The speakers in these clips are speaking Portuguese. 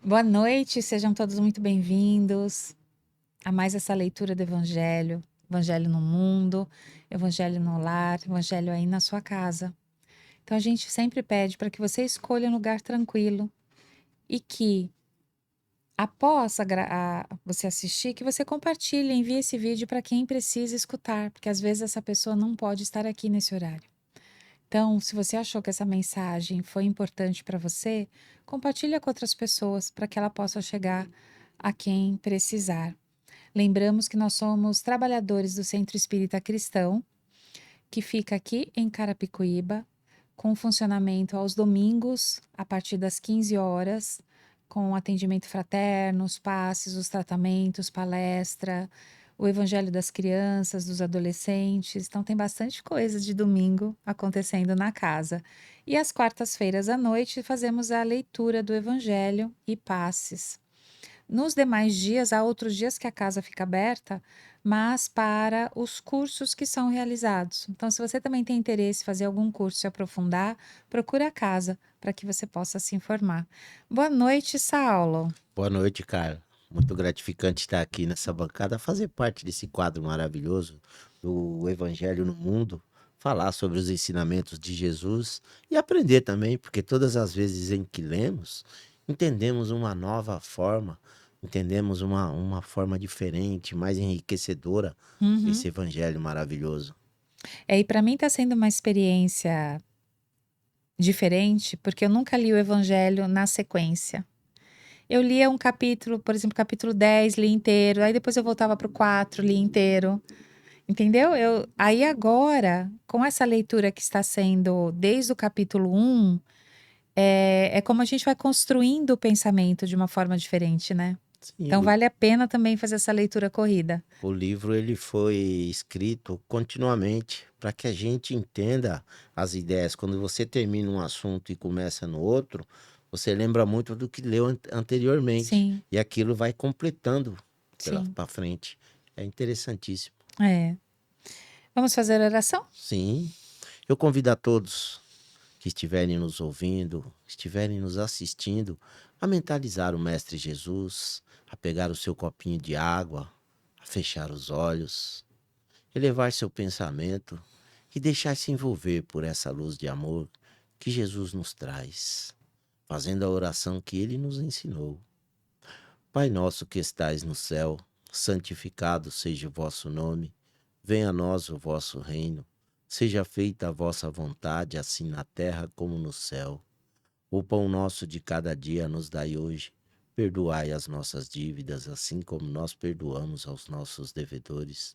Boa noite, sejam todos muito bem-vindos a mais essa leitura do Evangelho. Evangelho no mundo, Evangelho no lar, Evangelho aí na sua casa. Então a gente sempre pede para que você escolha um lugar tranquilo e que, após você assistir, que você compartilhe, envie esse vídeo para quem precisa escutar, porque às vezes essa pessoa não pode estar aqui nesse horário. Então, se você achou que essa mensagem foi importante para você, compartilha com outras pessoas para que ela possa chegar a quem precisar. Lembramos que nós somos trabalhadores do Centro Espírita Cristão, que fica aqui em Carapicuíba, com funcionamento aos domingos, a partir das 15 horas, com atendimento fraterno, os passes, os tratamentos, palestra, o Evangelho das crianças, dos adolescentes. Então, tem bastante coisa de domingo acontecendo na casa. E às quartas-feiras à noite, fazemos a leitura do Evangelho e passes. Nos demais dias, há outros dias que a casa fica aberta, mas para os cursos que são realizados. Então, se você também tem interesse em fazer algum curso e aprofundar, procure a casa para que você possa se informar. Boa noite, Saulo. Boa noite, cara. Muito gratificante estar aqui nessa bancada, fazer parte desse quadro maravilhoso do Evangelho no Mundo, falar sobre os ensinamentos de Jesus e aprender também, porque todas as vezes em que lemos, entendemos uma nova forma, entendemos uma forma diferente, mais enriquecedora Uhum. desse Evangelho maravilhoso. E para mim está sendo uma experiência diferente, porque eu nunca li o Evangelho na sequência. Eu lia um capítulo, por exemplo, capítulo 10, li inteiro, aí depois eu voltava para o 4, li inteiro. Entendeu? Aí agora, com essa leitura que está sendo desde o capítulo 1, é como a gente vai construindo o pensamento de uma forma diferente, né? Sim, Então vale a pena também fazer essa leitura corrida. o livro ele foi escrito continuamente para que a gente entenda as ideias. Quando você termina um assunto e começa no outro, você lembra muito do que leu anteriormente Sim, e aquilo vai completando sim. para frente. É interessantíssimo. É. Vamos fazer oração? Sim, eu convido a todos que estiverem nos ouvindo, estiverem nos assistindo, a mentalizar o Mestre Jesus, a pegar o seu copinho de água, a fechar os olhos, elevar seu pensamento e deixar-se envolver por essa luz de amor que Jesus nos traz, fazendo a oração que ele nos ensinou. Pai nosso que estais no céu, santificado seja o vosso nome, venha a nós o vosso reino, seja feita a vossa vontade, assim na terra como no céu. O pão nosso de cada dia nos dai hoje. Perdoai as nossas dívidas, assim como nós perdoamos aos nossos devedores.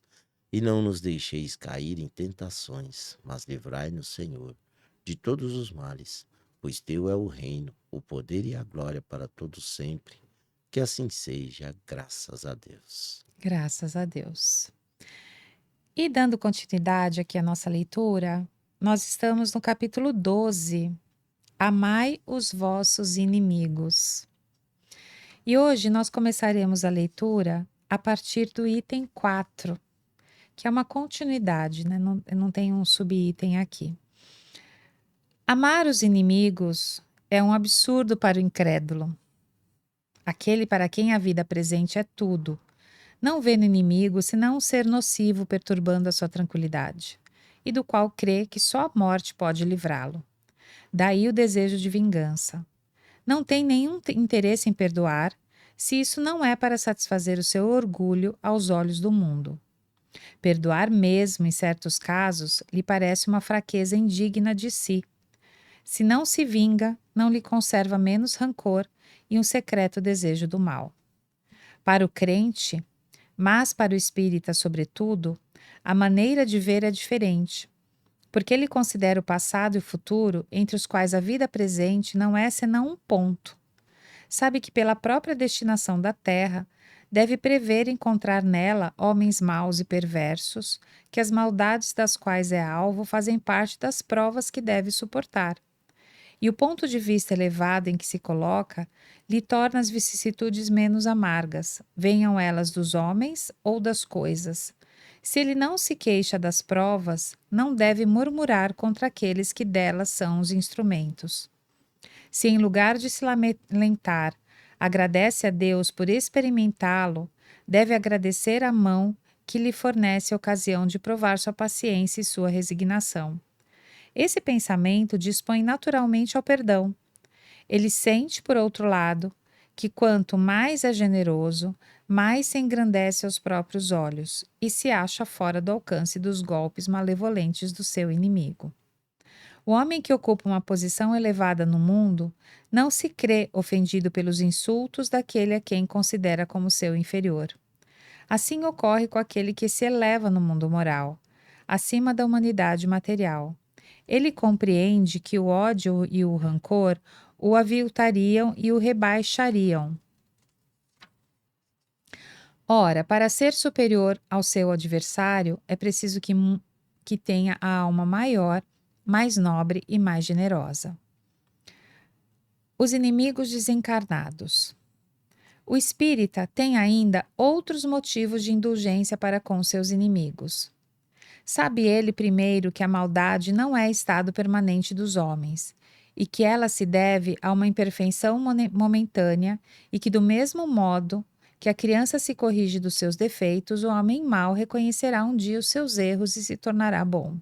E não nos deixeis cair em tentações, mas livrai-nos, Senhor, de todos os males, pois teu é o reino, o poder e a glória para todos sempre. Que assim seja, graças a Deus. Graças a Deus. E dando continuidade aqui à nossa leitura, nós estamos no capítulo 12. Amai os vossos inimigos. E hoje nós começaremos a leitura a partir do item 4, que é uma continuidade, né? Não tem um subitem aqui. Amar os inimigos é um absurdo para o incrédulo, aquele para quem a vida presente é tudo. Não vê no inimigo senão um ser nocivo perturbando a sua tranquilidade, e do qual crê que só a morte pode livrá-lo. Daí o desejo de vingança. Não tem nenhum interesse em perdoar, se isso não é para satisfazer o seu orgulho aos olhos do mundo. Perdoar mesmo, em certos casos, lhe parece uma fraqueza indigna de si. Se não se vinga, não lhe conserva menos rancor e um secreto desejo do mal. Para o crente, mas para o espírita, sobretudo, a maneira de ver é diferente, porque ele considera o passado e o futuro, entre os quais a vida presente não é senão um ponto. Sabe que, pela própria destinação da terra, deve prever encontrar nela homens maus e perversos, que as maldades das quais é alvo fazem parte das provas que deve suportar. E o ponto de vista elevado em que se coloca lhe torna as vicissitudes menos amargas, venham elas dos homens ou das coisas. Se ele não se queixa das provas, não deve murmurar contra aqueles que delas são os instrumentos. Se em lugar de se lamentar agradece a Deus por experimentá-lo, deve agradecer a mão que lhe fornece a ocasião de provar sua paciência e sua resignação. Esse pensamento dispõe naturalmente ao perdão. Ele sente, por outro lado, que quanto mais é generoso, mais se engrandece aos próprios olhos e se acha fora do alcance dos golpes malevolentes do seu inimigo. O homem que ocupa uma posição elevada no mundo não se crê ofendido pelos insultos daquele a quem considera como seu inferior. Assim ocorre com aquele que se eleva no mundo moral, acima da humanidade material. Ele compreende que o ódio e o rancor o aviltariam e o rebaixariam. Ora, para ser superior ao seu adversário, é preciso que tenha a alma maior, mais nobre e mais generosa. Os inimigos desencarnados. O espírita tem ainda outros motivos de indulgência para com seus inimigos. Sabe ele, primeiro, que a maldade não é estado permanente dos homens, e que ela se deve a uma imperfeição momentânea, e que, do mesmo modo que a criança se corrige dos seus defeitos, o homem mau reconhecerá um dia os seus erros e se tornará bom.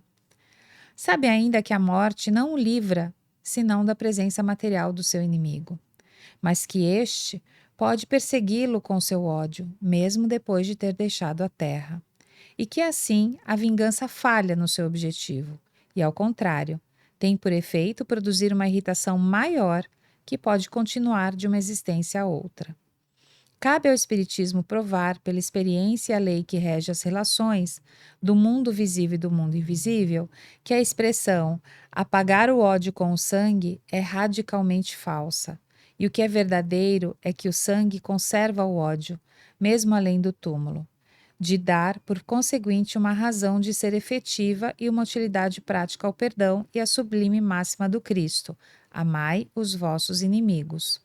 Sabe ainda que a morte não o livra, senão da presença material do seu inimigo, mas que este pode persegui-lo com seu ódio, mesmo depois de ter deixado a terra, e que assim a vingança falha no seu objetivo, e ao contrário, tem por efeito produzir uma irritação maior que pode continuar de uma existência a outra. Cabe ao Espiritismo provar, pela experiência e a lei que rege as relações do mundo visível e do mundo invisível, que a expressão apagar o ódio com o sangue é radicalmente falsa. E o que é verdadeiro é que o sangue conserva o ódio, mesmo além do túmulo, de dar, por conseguinte, uma razão de ser efetiva e uma utilidade prática ao perdão e à sublime máxima do Cristo: amai os vossos inimigos.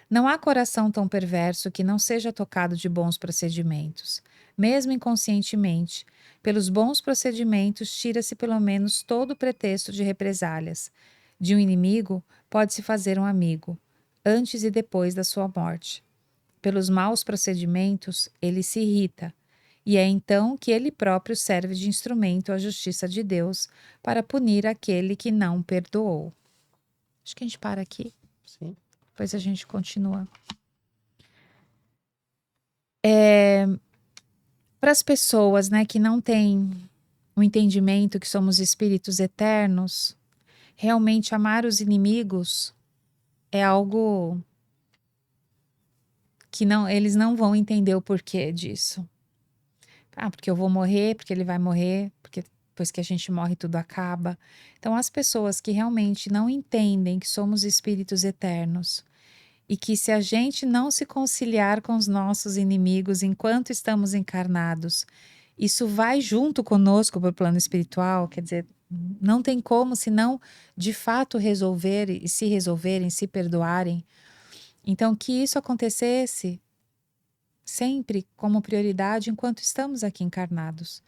Não há coração tão perverso que não seja tocado de bons procedimentos. Mesmo inconscientemente, pelos bons procedimentos tira-se pelo menos todo o pretexto de represálias. De um inimigo pode-se fazer um amigo, antes e depois da sua morte. Pelos maus procedimentos, ele se irrita, e é então que ele próprio serve de instrumento à justiça de Deus para punir aquele que não perdoou. Acho que a gente para aqui. Sim. Depois a gente continua. Para as pessoas, né, que não têm o entendimento que somos espíritos eternos, realmente amar os inimigos é algo que eles não vão entender o porquê disso. Ah, porque eu vou morrer, porque ele vai morrer, porque depois que a gente morre tudo acaba. Então, as pessoas que realmente não entendem que somos espíritos eternos e que se a gente não se conciliar com os nossos inimigos enquanto estamos encarnados, isso vai junto conosco para o plano espiritual, quer dizer, não tem como se não de fato resolver e se resolverem, se perdoarem. Então, que isso acontecesse sempre como prioridade enquanto estamos aqui encarnados.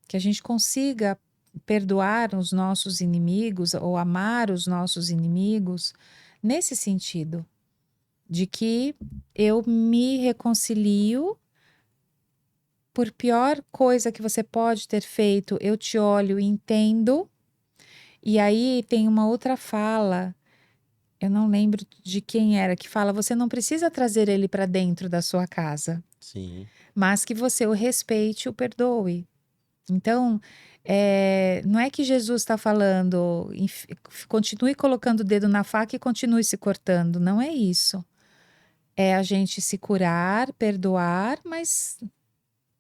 Que a gente consiga perdoar os nossos inimigos ou amar os nossos inimigos nesse sentido, de que eu me reconcilio, por pior coisa que você pode ter feito, eu te olho e entendo. E aí tem uma outra fala, eu não lembro de quem era, que fala: você não precisa trazer ele para dentro da sua casa, Sim. mas que você o respeite e o perdoe. Então, não é que Jesus está falando, continue colocando o dedo na faca e continue se cortando, não é isso. É a gente se curar, perdoar, mas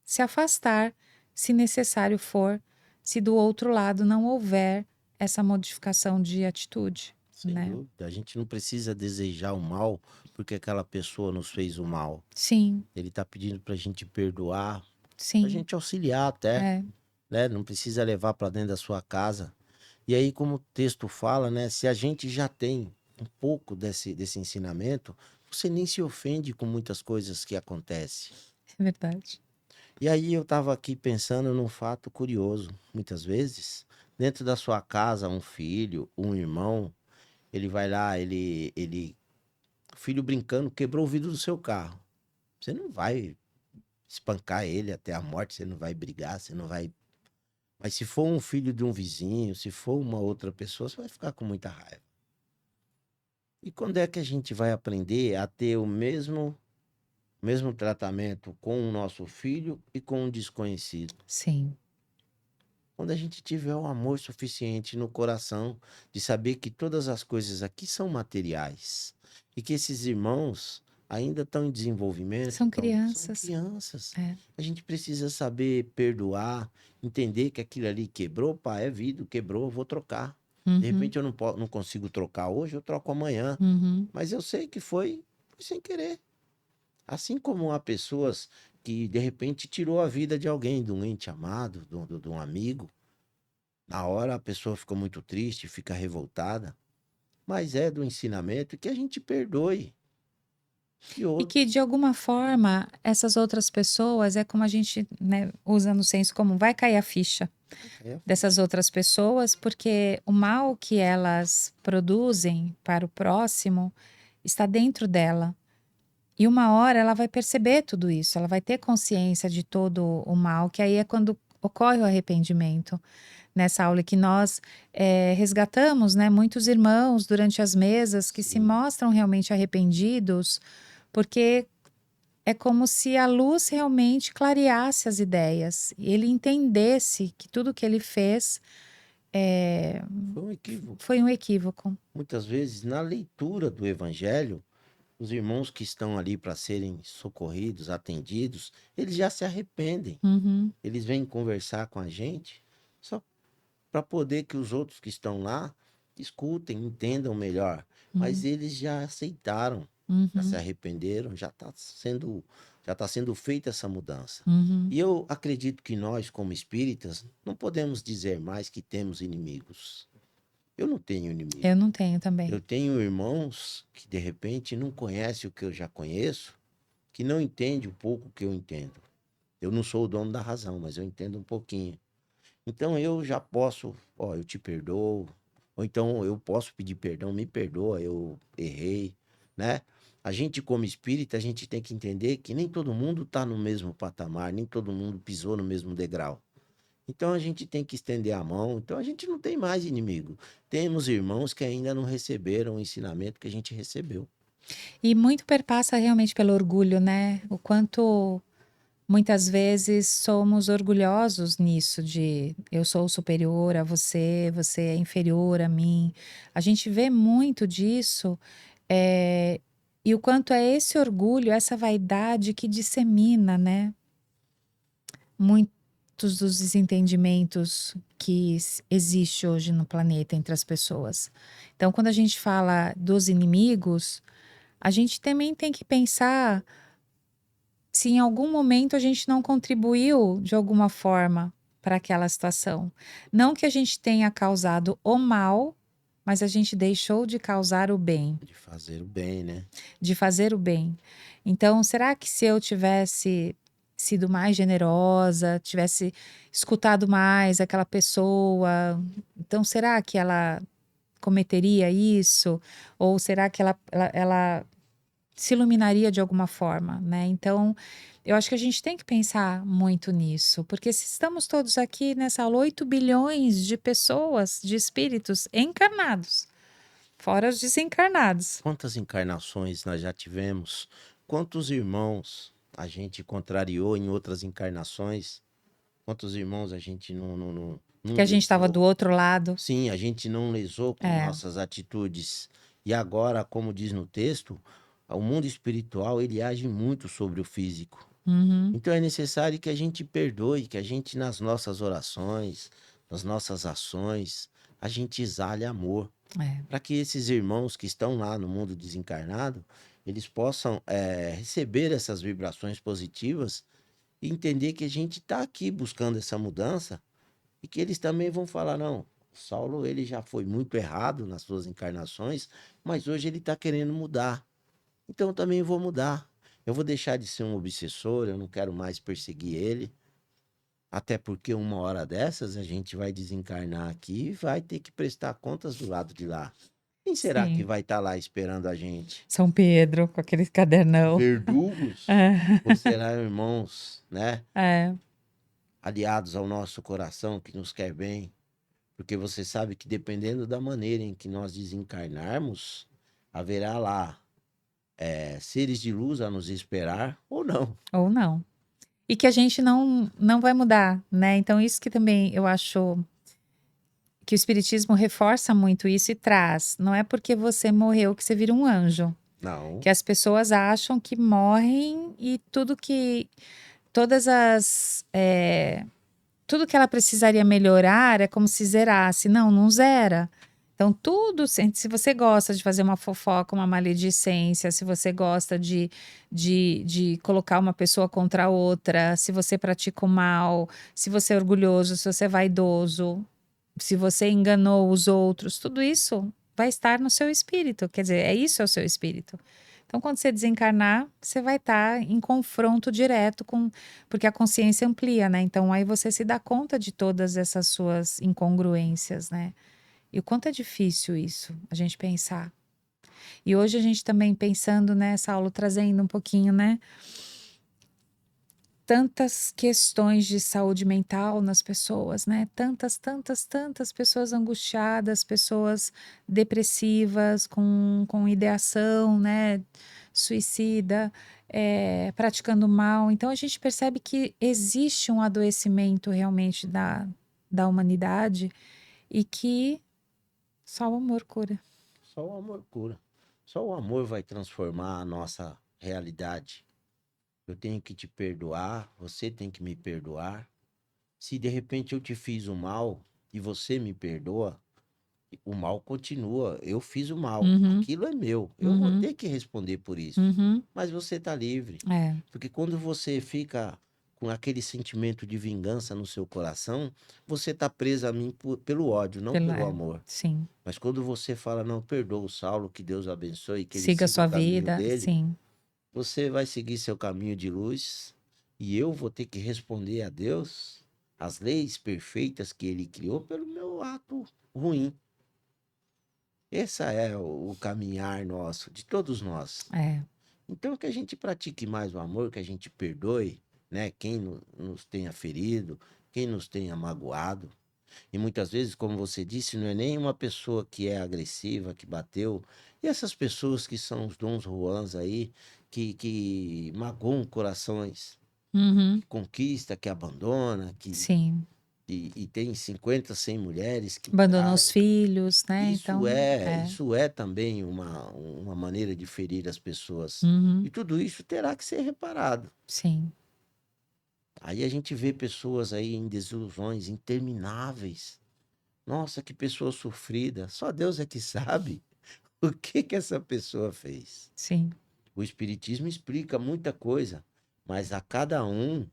se afastar, se necessário for, se do outro lado não houver essa modificação de atitude, Sem né? dúvida. A gente não precisa desejar o mal porque aquela pessoa nos fez o mal. Sim, Ele está pedindo para a gente perdoar, para a sim, gente auxiliar até, é, né? Não precisa levar para dentro da sua casa. E aí, como o texto fala, né? Se a gente já tem um pouco desse ensinamento, você nem se ofende com muitas coisas que acontecem. é verdade. E aí eu estava aqui pensando num fato curioso. Muitas vezes, dentro da sua casa, um filho, um irmão, ele vai lá, ele filho brincando quebrou o vidro do seu carro. Você não vai espancar ele até a morte, você não vai brigar, você não vai. Mas se for um filho de um vizinho, se for uma outra pessoa, você vai ficar com muita raiva. E quando é que a gente vai aprender a ter o mesmo tratamento com o nosso filho e com um desconhecido? Sim. Quando a gente tiver o amor suficiente no coração de saber que todas as coisas aqui são materiais e que esses irmãos ainda estão em desenvolvimento, São são crianças. crianças. É. A gente precisa saber perdoar, entender que aquilo ali quebrou, pá, é vidro, quebrou, eu vou trocar. De Uhum, repente eu não consigo trocar hoje, eu troco amanhã. uhum, Mas eu sei que foi sem querer. Assim como há pessoas que de repente tirou a vida de alguém, de um ente amado, de um amigo. Na hora a pessoa fica muito triste, fica revoltada, mas é do ensinamento que a gente perdoe. E e outro, que de alguma forma essas outras pessoas é como a gente, né, usa no senso comum, vai cair a ficha é, dessas outras pessoas, porque o mal que elas produzem para o próximo está dentro dela. E uma hora ela vai perceber tudo isso, ela vai ter consciência de todo o mal, que aí é quando ocorre o arrependimento. Nessa aula que nós resgatamos, né, muitos irmãos durante as mesas que se sim, mostram realmente arrependidos, porque é como se a luz realmente clareasse as ideias, e ele entendesse que tudo que ele fez eh, foi um equívoco. foi um equívoco. Muitas vezes, na leitura do evangelho, os irmãos que estão ali para serem socorridos, atendidos, eles já se arrependem. Uhum, Eles vêm conversar com a gente só para poder que os outros que estão lá escutem, entendam melhor. Mas uhum, eles já aceitaram, já se uhum, arrependeram, já está sendo feita essa mudança. uhum. E eu acredito que nós, como espíritas, não podemos dizer mais que temos inimigos. Eu não tenho inimigo. Eu não tenho também. Eu tenho irmãos que de repente não conhecem o que eu já conheço, que não entendem o pouco que eu entendo. Eu não sou o dono da razão, mas eu entendo um pouquinho. Então eu já posso, ó, eu te perdoo, ou então eu posso pedir perdão, me perdoa, eu errei, né? A gente, como espírita, a gente tem que entender que nem todo mundo está no mesmo patamar, nem todo mundo pisou no mesmo degrau. Então a gente tem que estender a mão. Então a gente não tem mais inimigo. Temos irmãos que ainda não receberam o ensinamento que a gente recebeu. E muito perpassa realmente pelo orgulho, né? O quanto muitas vezes somos orgulhosos nisso de eu sou superior a você, você é inferior a mim. A gente vê muito disso, e o quanto é esse orgulho, essa vaidade que dissemina, né, muitos dos desentendimentos que existe hoje no planeta entre as pessoas. Então, quando a gente fala dos inimigos, a gente também tem que pensar se em algum momento a gente não contribuiu de alguma forma para aquela situação. Não que a gente tenha causado o mal, mas a gente deixou de causar o bem, De fazer o bem, né? de fazer o bem. Então, será que se eu tivesse sido mais generosa, tivesse escutado mais aquela pessoa, então será que ela cometeria isso? Ou será que ela se iluminaria de alguma forma, né? Então, eu acho que a gente tem que pensar muito nisso, porque se estamos todos aqui nessa aula, 8 bilhões de pessoas, de espíritos encarnados, fora os desencarnados. Quantas encarnações nós já tivemos? Quantos irmãos a gente contrariou em outras encarnações? Quantos irmãos a gente não Que a gente estava do lesou? outro lado. Sim, a gente não lesou com É. nossas atitudes. E agora, como diz no texto, o mundo espiritual ele age muito sobre o físico. Uhum. Então é necessário que a gente perdoe, que a gente nas nossas orações, nas nossas ações, a gente exale amor, É. para que esses irmãos que estão lá no mundo desencarnado, eles possam receber essas vibrações positivas e entender que a gente está aqui buscando essa mudança e que eles também vão falar, não, o Saulo ele já foi muito errado nas suas encarnações, mas hoje ele está querendo mudar. Então eu também vou mudar. Eu vou deixar de ser um obsessor, eu não quero mais perseguir ele. Até porque uma hora dessas a gente vai desencarnar aqui e vai ter que prestar contas do lado de lá. Quem será que sim. vai estar lá esperando a gente? São Pedro, com aquele cadernão. Verdugos? É, Ou será irmãos, né? é. Aliados ao nosso coração que nos quer bem? Porque você sabe que dependendo da maneira em que nós desencarnarmos, haverá lá seres de luz a nos esperar ou não. Ou não. E que a gente não vai mudar, né? Então, isso que também eu acho que o Espiritismo reforça muito isso e traz. Não é porque você morreu que você vira um anjo. Não. Que as pessoas acham que morrem e todas as, tudo que ela precisaria melhorar é como se zerasse. Não, não zera. Então, tudo, se você gosta de fazer uma fofoca, uma maledicência, se você gosta de colocar uma pessoa contra outra, se você pratica o mal, se você é orgulhoso, se você é vaidoso, se você enganou os outros, tudo isso vai estar no seu espírito. Quer dizer, é o seu espírito. Então, quando você desencarnar, você vai estar em confronto direto com. Porque a consciência amplia, né? Então, aí você se dá conta de todas essas suas incongruências, né? E o quanto é difícil isso, a gente pensar. E hoje a gente também pensando, né, Saulo, trazendo um pouquinho, né? Tantas questões de saúde mental nas pessoas, né? Tantas pessoas angustiadas, pessoas depressivas, com ideação, né? Suicida, praticando mal. Então a gente percebe que existe um adoecimento realmente da humanidade e que só o amor cura. Só o amor cura. Só o amor vai transformar a nossa realidade. Eu tenho que te perdoar, você tem que me perdoar. Se de repente eu te fiz o mal e você me perdoa, o mal continua. Eu fiz o mal, Uhum, aquilo é meu. Eu vou uhum, ter que responder por isso. uhum. Mas você está livre. É, Porque quando você fica com aquele sentimento de vingança no seu coração, você está preso a mim pelo ódio, não pelo amor. sim. Mas quando você fala, não, perdoa o Saulo, que Deus abençoe, que ele Siga a siga o sua caminho vida, dele, sim. você vai seguir seu caminho de luz e eu vou ter que responder a Deus as leis perfeitas que ele criou pelo meu ato ruim. Esse é o caminhar nosso, de todos nós. É. Então, que a gente pratique mais o amor, que a gente perdoe, né? Quem nos tenha ferido, quem nos tenha magoado. E muitas vezes, como você disse, não é nem uma pessoa que é agressiva, que bateu. E essas pessoas que são os dons Juans aí, que magoam corações, Uhum, que conquista, que abandona, sim. e tem 50, 100 mulheres que Abandonou os trai. filhos, né? Isso Então, é, isso é também uma maneira de ferir as pessoas. uhum, E tudo isso terá que ser reparado. sim, Aí a gente vê pessoas aí em desilusões intermináveis. Nossa, que pessoa sofrida. Só Deus é que sabe o que essa pessoa fez. sim. O Espiritismo explica muita coisa, mas a cada um,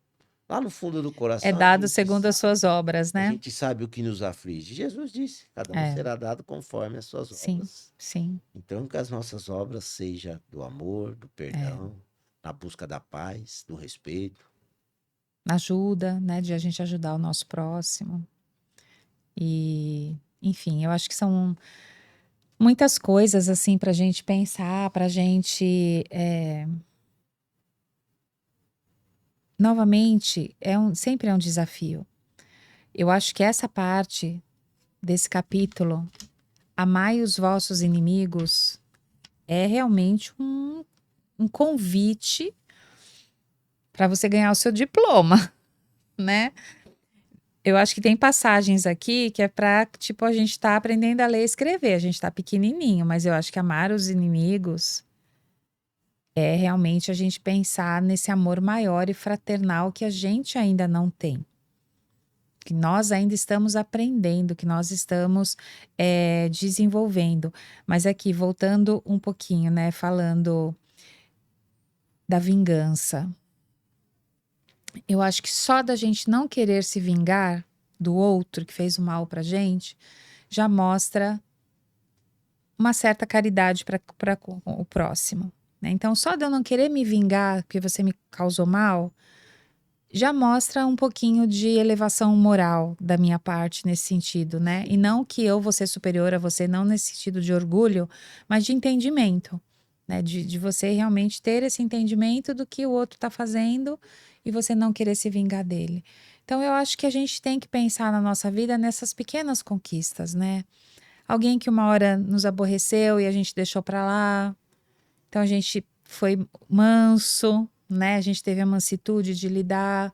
lá no fundo do É coração, dado segundo as suas obras, a né? gente sabe o que nos aflige. Jesus disse: cada um É, será dado conforme as suas sim, obras. sim. Então, que as nossas obras sejam do amor, do É. perdão, na busca da paz, do respeito. Ajuda, né? De a gente ajudar o nosso próximo. E, enfim, eu acho que são muitas coisas, assim, pra gente pensar, pra gente. Novamente, sempre é um desafio. Eu acho que essa parte desse capítulo, amai os vossos inimigos, é realmente um convite para você ganhar o seu diploma, né? Eu acho que tem passagens aqui que é para, tipo, a gente tá aprendendo a ler e escrever, a gente tá pequenininho, mas eu acho que amar os inimigos é realmente a gente pensar nesse amor maior e fraternal que a gente ainda não tem. Que nós ainda estamos aprendendo, que nós estamos desenvolvendo. Mas aqui, voltando um pouquinho, né? Falando da vingança. Eu acho que só da gente não querer se vingar do outro que fez o mal pra gente, já mostra uma certa caridade para com o próximo, né? Então, só de eu não querer me vingar porque você me causou mal, já mostra um pouquinho de elevação moral da minha parte nesse sentido, né? E não que eu vou ser superior a você, não nesse sentido de orgulho, mas de entendimento, né? De você realmente ter esse entendimento do que o outro está fazendo e você não querer se vingar dele. Então, eu acho que a gente tem que pensar na nossa vida nessas pequenas conquistas, né? Alguém que uma hora nos aborreceu e a gente deixou para lá, então a gente foi manso, né? A gente teve a mansitude de lidar.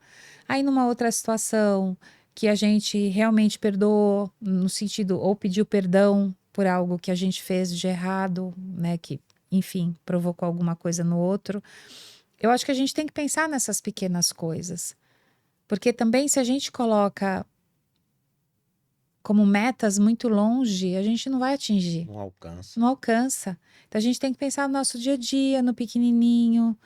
Aí numa outra situação que a gente realmente perdoou, no sentido, ou pediu perdão por algo que a gente fez de errado, né? Que, enfim, provocou alguma coisa no outro. Eu acho que a gente tem que pensar nessas pequenas coisas. Porque também, se a gente coloca como metas muito longe, a gente não vai atingir. Não alcança. Não alcança. Então a gente tem que pensar no nosso dia a dia, no pequenininho,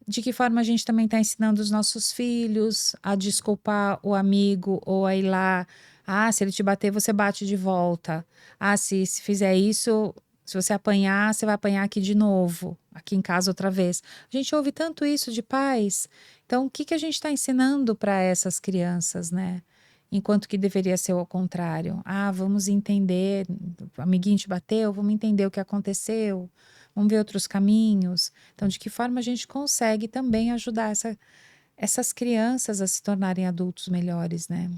de que forma a gente também está ensinando os nossos filhos a desculpar o amigo ou a ir lá. Ah, se ele te bater, você bate de volta. Ah, se fizer isso, se você apanhar, você vai apanhar aqui de novo, aqui em casa outra vez. A gente ouve tanto isso de pais. Então, o que que a gente está ensinando para essas crianças, né? Enquanto que deveria ser ao contrário. Ah, vamos entender, o amiguinho te bateu, vamos entender o que aconteceu, vamos ver outros caminhos. Então, de que forma a gente consegue também ajudar essas crianças a se tornarem adultos melhores, né?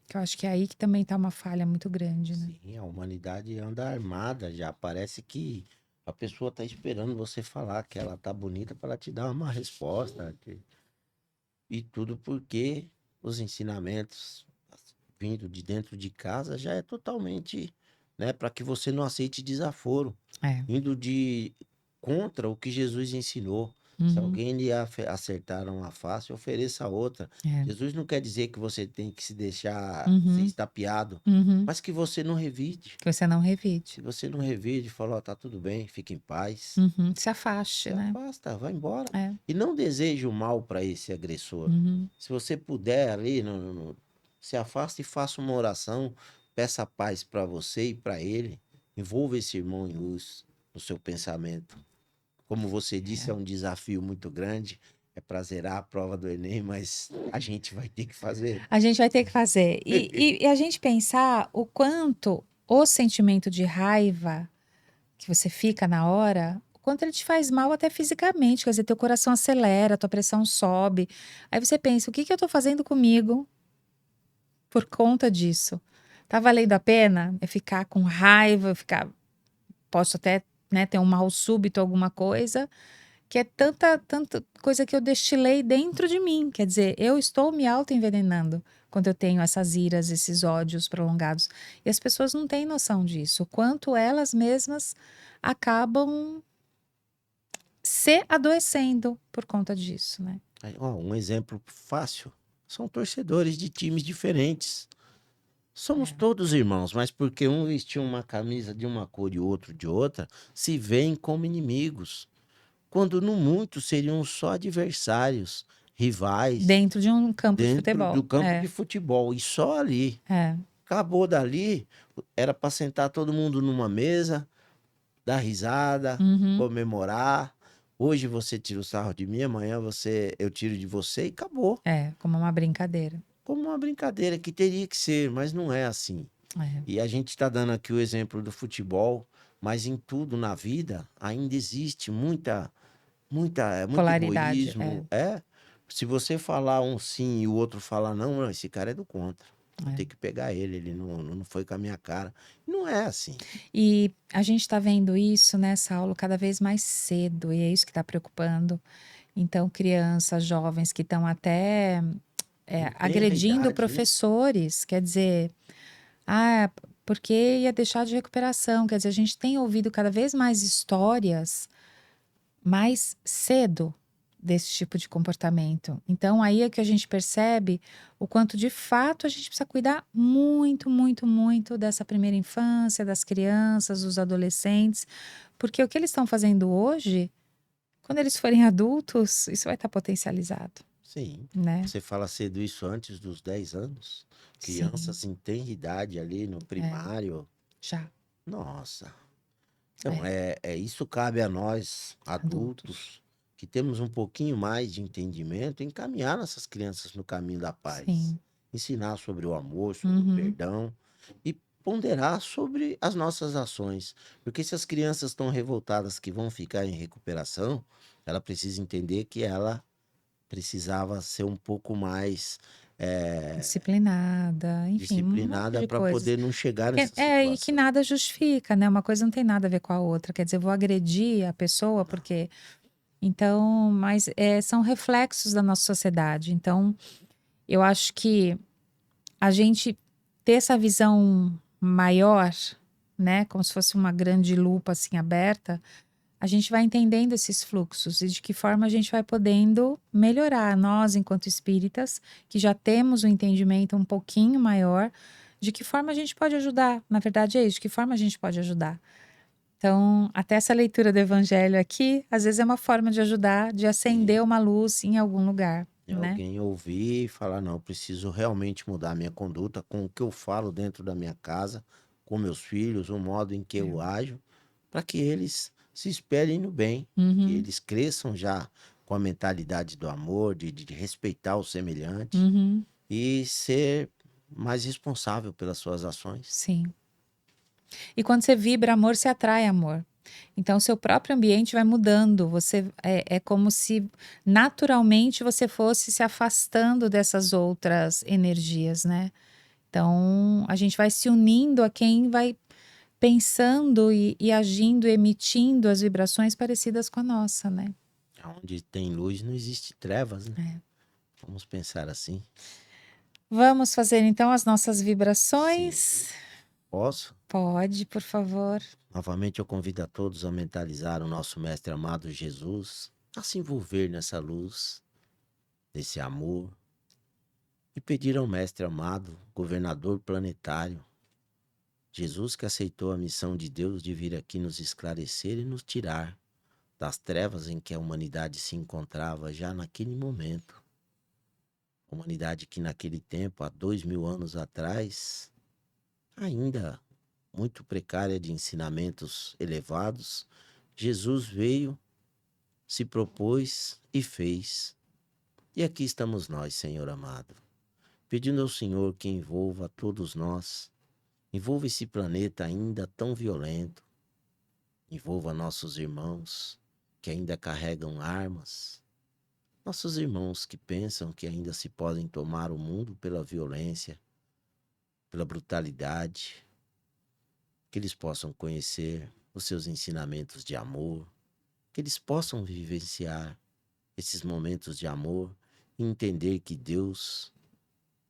Que eu acho que é aí que também está uma falha muito grande, né? Sim, a humanidade anda armada já. Parece que a pessoa tá esperando você falar que ela tá bonita para ela te dar uma resposta. E tudo porque os ensinamentos vindo de dentro de casa já é totalmente, né, para que você não aceite desaforo, É. indo de contra o que Jesus ensinou. Se Uhum, alguém lhe acertar uma face, ofereça outra. é. Jesus não quer dizer que você tem que se deixar ser Uhum, estapeado, uhum. mas que você não revide. Que você não revide. Se você não revide, fala, ó, tá tudo bem, fique em paz. Uhum. Se afaste, Se né? afasta, vai embora. É. E não deseje o mal para esse agressor. Uhum. Se você puder ali, se afaste e faça uma oração, peça paz para você e para ele. Envolva esse irmão em luz no seu pensamento. Como você disse, é É. um desafio muito grande. É para zerar a prova do Enem, mas a gente vai ter que fazer. A gente vai ter que fazer. E a gente pensar o quanto o sentimento de raiva que você fica na hora, o quanto ele te faz mal até fisicamente. Quer dizer, teu coração acelera, tua pressão sobe. Aí você pensa, o que que eu tô fazendo comigo por conta disso? Tá valendo a pena eu ficar com raiva, ficar, posso até, né, ter um mal súbito, alguma coisa, que é tanta coisa que eu destilei dentro de mim. Quer dizer, eu estou me auto-envenenando quando eu tenho essas iras, esses ódios prolongados. E as pessoas não têm noção disso, o quanto elas mesmas acabam se adoecendo por conta disso, né? Aí, ó, um exemplo fácil. São torcedores de times diferentes. Somos É. todos irmãos, mas porque um vestiu uma camisa de uma cor e o outro de outra, se veem como inimigos. Quando no muito seriam só adversários, rivais, Dentro de um campo de dentro do futebol. campo de É, futebol. E só ali. é. Acabou dali, era para sentar todo mundo numa mesa, dar risada, Uhum. comemorar. Hoje você tira o sarro de mim, amanhã eu tiro de você e acabou. É, como uma brincadeira. Como uma brincadeira que teria que ser, mas não é assim. É. E a gente está dando aqui o exemplo do futebol, mas em tudo na vida ainda existe muito Polaridade, é, egoísmo. É, se você falar um sim e o outro falar não, não, esse cara é do contra. Vou é. ter que pegar ele, ele não foi com a minha cara. Não é assim. E a gente está vendo isso, né, Saulo, cada vez mais cedo, e é isso que está preocupando. Então, crianças, jovens que estão até Não tem a agredindo idade, né? professores, quer dizer, ah, porque ia deixar de recuperação. Quer dizer, a gente tem ouvido cada vez mais histórias mais cedo desse tipo de comportamento. Então, aí é que a gente percebe o quanto de fato a gente precisa cuidar muito, muito, muito dessa primeira infância, das crianças, dos adolescentes, porque o que eles estão fazendo hoje, quando eles forem adultos, isso vai estar potencializado, Sim. né? Você fala cedo isso antes dos 10 anos? Sim, Crianças em tenra idade ali no é, primário. já, Nossa. Então, é, isso cabe a nós, adultos. adultos, que temos um pouquinho mais de entendimento, encaminhar nossas crianças no caminho da paz. Sim. Ensinar sobre o amor, sobre o Uhum. perdão e ponderar sobre as nossas ações. Porque se as crianças estão revoltadas que vão ficar em recuperação, ela precisa entender que ela precisava ser um pouco mais Disciplinada, enfim, um monte disciplinada de para coisas. poder não chegar Que nessa e que situação. nada justifica, né, uma coisa não tem nada a ver com a outra, quer dizer, eu vou agredir a pessoa Não. porque então, mas, são reflexos da nossa sociedade, então, eu acho que a gente ter essa visão maior, né, como se fosse uma grande lupa, assim, aberta, a gente vai entendendo esses fluxos e de que forma a gente vai podendo melhorar. Nós, enquanto espíritas, que já temos um entendimento um pouquinho maior, de que forma a gente pode ajudar. Na verdade, é isso, de que forma a gente pode ajudar. Então, até essa leitura do evangelho aqui, às vezes é uma forma de ajudar, de Sim. acender uma luz em algum lugar, É né? alguém ouvir e falar, não, eu preciso realmente mudar a minha conduta com o que eu falo dentro da minha casa, com meus filhos, o modo em que É. eu ajo, para que eles se espelhem no bem, que Uhum, eles cresçam já com a mentalidade do amor, de respeitar o semelhante uhum, e ser mais responsável pelas suas ações. sim. E quando você vibra amor, você atrai amor. Então, o seu próprio ambiente vai mudando. Você é como se naturalmente você fosse se afastando dessas outras energias, né? Então, a gente vai se unindo a quem vai pensando e agindo, emitindo as vibrações parecidas com a nossa, né? Onde tem luz não existe trevas, né? É. Vamos pensar assim. Vamos fazer então as nossas Sim. vibrações? Posso? Pode, por favor. Novamente eu convido a todos a mentalizar o nosso Mestre amado Jesus, a se envolver nessa luz, nesse amor, e pedir ao Mestre amado, governador planetário, Jesus que aceitou a missão de Deus de vir aqui nos esclarecer e nos tirar das trevas em que a humanidade se encontrava já naquele momento. Humanidade que naquele tempo, há 2000 anos atrás, ainda muito precária de ensinamentos elevados, Jesus veio, se propôs e fez. E aqui estamos nós, Senhor amado, pedindo ao Senhor que envolva todos nós, envolva esse planeta ainda tão violento, envolva nossos irmãos que ainda carregam armas, nossos irmãos que pensam que ainda se podem tomar o mundo pela violência, pela brutalidade, que eles possam conhecer os seus ensinamentos de amor, que eles possam vivenciar esses momentos de amor e entender que Deus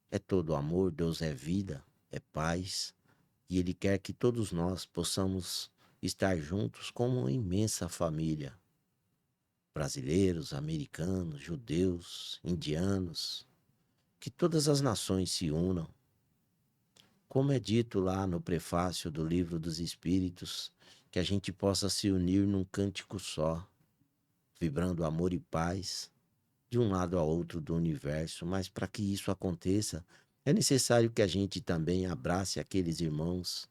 é todo amor, Deus é vida, é paz, e Ele quer que todos nós possamos estar juntos como uma imensa família. Brasileiros, americanos, judeus, indianos, que todas as nações se unam. Como é dito lá no prefácio do Livro dos Espíritos, que a gente possa se unir num cântico só, vibrando amor e paz, de um lado ao outro do universo, mas para que isso aconteça, é necessário que a gente também abrace aqueles irmãos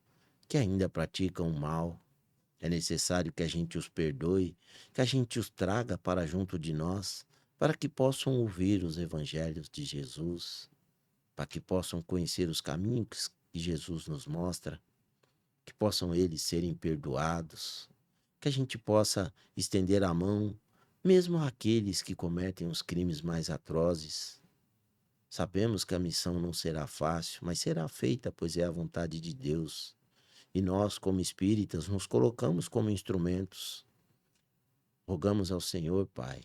que ainda praticam o mal. É necessário que a gente os perdoe, que a gente os traga para junto de nós, para que possam ouvir os evangelhos de Jesus, para que possam conhecer os caminhos que Jesus nos mostra, que possam eles serem perdoados, que a gente possa estender a mão mesmo àqueles que cometem os crimes mais atrozes. Sabemos que a missão não será fácil, mas será feita, pois é a vontade de Deus. E nós, como espíritas, nos colocamos como instrumentos. Rogamos ao Senhor, Pai,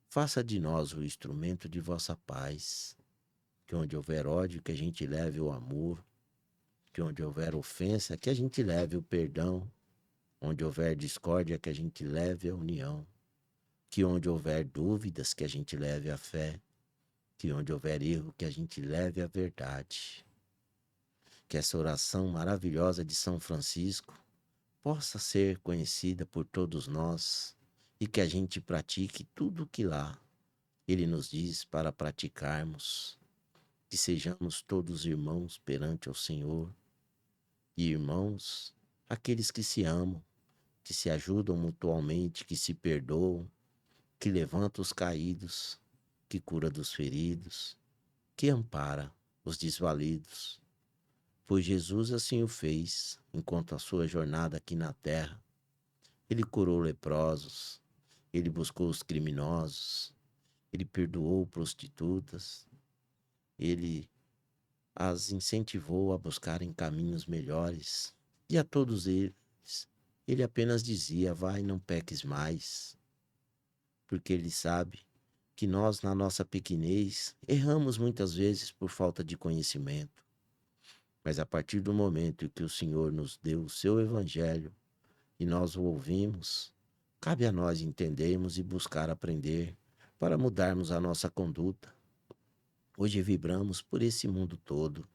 faça de nós o instrumento de vossa paz. Que onde houver ódio, que a gente leve o amor. Que onde houver ofensa, que a gente leve o perdão. Onde houver discórdia, que a gente leve a união. Que onde houver dúvidas, que a gente leve a fé. Que onde houver erro, que a gente leve a verdade. Que essa oração maravilhosa de São Francisco possa ser conhecida por todos nós e que a gente pratique tudo o que lá ele nos diz para praticarmos. Que sejamos todos irmãos perante o Senhor e irmãos, aqueles que se amam, que se ajudam mutualmente, que se perdoam, que levanta os caídos, que cura dos feridos, que ampara os desvalidos. Pois Jesus assim o fez, enquanto a sua jornada aqui na terra. Ele curou leprosos, ele buscou os criminosos, ele perdoou prostitutas, ele as incentivou a buscarem caminhos melhores. E a todos eles, ele apenas dizia: vai, não peques mais, porque ele sabe que nós, na nossa pequenez, erramos muitas vezes por falta de conhecimento. Mas a partir do momento em que o Senhor nos deu o seu evangelho e nós o ouvimos, cabe a nós entendermos e buscar aprender para mudarmos a nossa conduta. Hoje vibramos por esse mundo todo,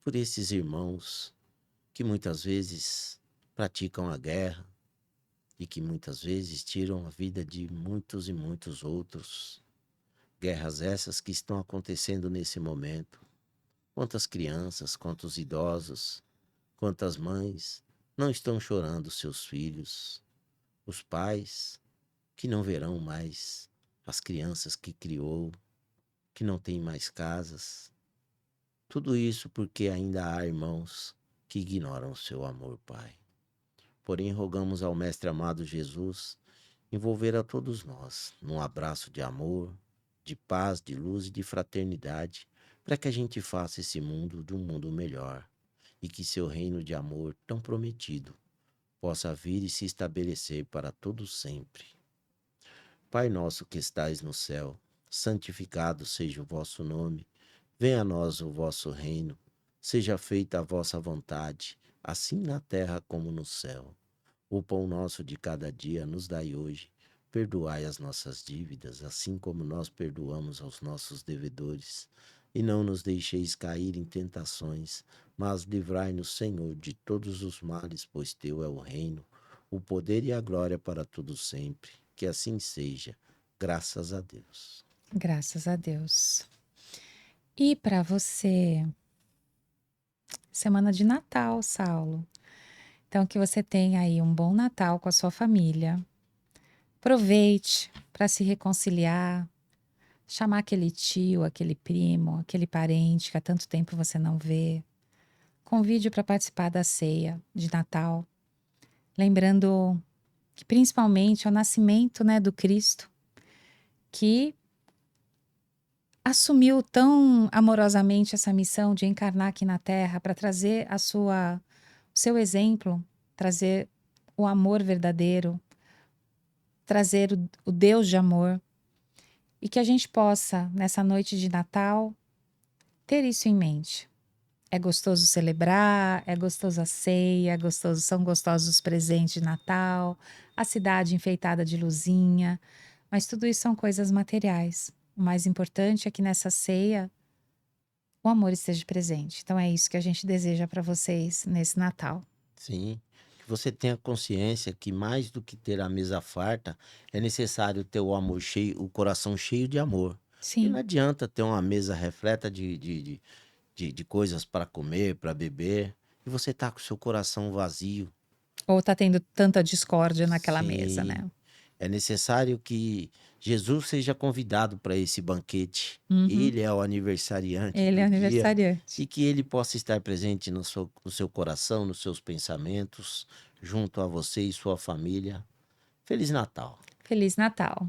por esses irmãos que muitas vezes praticam a guerra e que muitas vezes tiram a vida de muitos e muitos outros. Guerras essas que estão acontecendo nesse momento. Quantas crianças, quantos idosos, quantas mães não estão chorando seus filhos, os pais que não verão mais as crianças que criou, que não têm mais casas. Tudo isso porque ainda há irmãos que ignoram o seu amor, Pai. Porém, rogamos ao Mestre amado Jesus envolver a todos nós num abraço de amor, de paz, de luz e de fraternidade, para que a gente faça esse mundo de um mundo melhor e que seu reino de amor tão prometido possa vir e se estabelecer para todos sempre. Pai nosso que estais no céu, santificado seja o vosso nome. Venha a nós o vosso reino. Seja feita a vossa vontade, assim na terra como no céu. O pão nosso de cada dia nos dai hoje. Perdoai as nossas dívidas, assim como nós perdoamos aos nossos devedores. E não nos deixeis cair em tentações, mas livrai-nos, Senhor, de todos os males, pois teu é o reino, o poder e a glória para todos sempre. Que assim seja, graças a Deus. Graças a Deus. E para você, semana de Natal, Saulo. Então, que você tenha aí um bom Natal com a sua família. Aproveite para se reconciliar, chamar aquele tio, aquele primo, aquele parente que há tanto tempo você não vê. Convide para participar da ceia de Natal, lembrando que principalmente é o nascimento, né, do Cristo, que assumiu tão amorosamente essa missão de encarnar aqui na Terra para trazer o seu exemplo, trazer o amor verdadeiro, trazer o Deus de amor, e que a gente possa, nessa noite de Natal, ter isso em mente. É gostoso celebrar, é gostoso a ceia, são gostosos os presentes de Natal, a cidade enfeitada de luzinha, mas tudo isso são coisas materiais. O mais importante é que nessa ceia o amor esteja presente. Então é isso que a gente deseja para vocês nesse Natal. Sim, que você tenha consciência que mais do que ter a mesa farta, é necessário ter o amor cheio, o coração cheio de amor. E não Sim. adianta ter uma mesa repleta de coisas para comer, para beber, e você tá com o seu coração vazio. Ou tá tendo tanta discórdia naquela mesa, Sim, né? é necessário que Jesus seja convidado para esse banquete. Uhum. Ele é o aniversariante Ele é do dia aniversariante. e que ele possa estar presente no seu coração, nos seus pensamentos, junto a você e sua família. Feliz Natal! Feliz Natal.